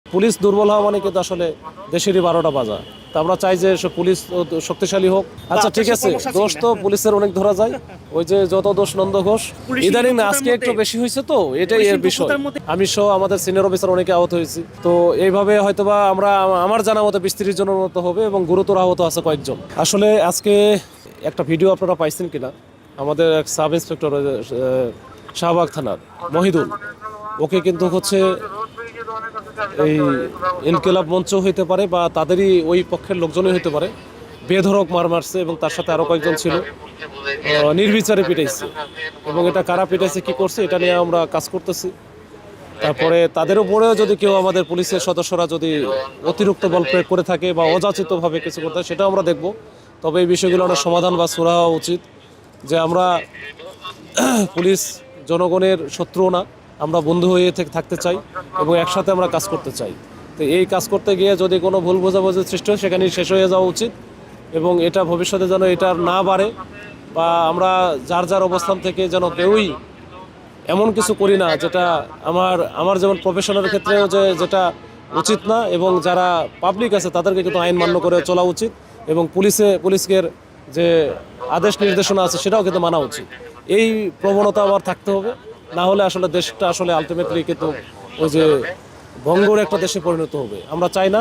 Police দুর্বল হওয়া মানে কিন্তু আসলে দেশেরই 12টা বাজা। তা আমরা চাই যে পুলিশ শক্তিশালী হোক। আচ্ছা ঠিক আছে, দোষ তো পুলিশের অনেক ধরা যায়, ওই যে যত দোষ নন্দ ঘোষ। ইদানিং না আজকে একটু বেশি হয়েছে, তো এটাই এর বিষয়। আমি সহ আমাদের সিনিয়র অফিসার অনেকে আহত হয়েছি, তো এইভাবে হয়তোবা আমরা আমার জানা মতো 20-30 জনের মতো হবে এবং গুরুতর আহত আছে কয়েকজন। আসলে আজকে একটা ভিডিও আপনারা পাইছেন কিনা, আমাদের এক সাব ইন্সপেক্টর শাহবাগ থানার মহিদুল, ওকে কিন্তু হচ্ছে এই ইনকিলাব মঞ্চ হইতে পারে বা তাদেরই ওই পক্ষের লোকজনই হইতে পারে, বেধড়ক মার মারছে এবং তার সাথে আরো কয়েকজন ছিল, নির্বিচারে পিটাইছে। এবং এটা কারা পিটাইছে, কি করছে, এটা নিয়ে আমরা কাজ করতেছি। তারপরে তাদের উপরেও যদি কেউ আমাদের পুলিশের সদস্যরা যদি অতিরিক্ত বল প্রয়োগ করে থাকে বা অযাচিতভাবে কিছু করতে হয়, সেটাও আমরা দেখব। তবে এই বিষয়গুলো আমরা সমাধান বা সুরাহা হওয়া উচিত, যে আমরা পুলিশ জনগণের শত্রু না, আমরা বন্ধু হয়ে থাকতে চাই এবং একসাথে আমরা কাজ করতে চাই। তো এই কাজ করতে গিয়ে যদি কোনো ভুল বোঝাবুঝির সৃষ্টি হয়, সেখানেই শেষ হয়ে যাওয়া উচিত এবং এটা ভবিষ্যতে যেন এটা না বাড়ে, বা আমরা যার যার অবস্থান থেকে যেন কেউই এমন কিছু করি না যেটা আমার যেমন প্রফেশনের ক্ষেত্রেও যেটা উচিত না, এবং যারা পাবলিক আছে তাদেরকে কিন্তু আইন মান্য করে চলা উচিত এবং পুলিশের যে আদেশ নির্দেশনা আছে সেটাও কিন্তু মানা উচিত। এই প্রবণতা আমার থাকতে হবে, না হলে আসলে দেশটা আসলে আলটিমেটলি কিন্তু ওই যে ভঙ্গুর একটা দেশে পরিণত হবে। আমরা চাই না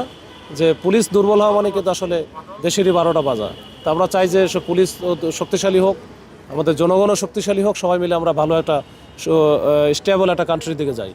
যে পুলিশ দুর্বল হওয়া মানে কিন্তু আসলে দেশেরই 12টা বাজা। তা আমরা চাই যে পুলিশ শক্তিশালী হোক, আমাদের জনগণও শক্তিশালী হোক, সবাই মিলে আমরা ভালো একটা স্টেবল একটা কান্ট্রির দিকে যাই।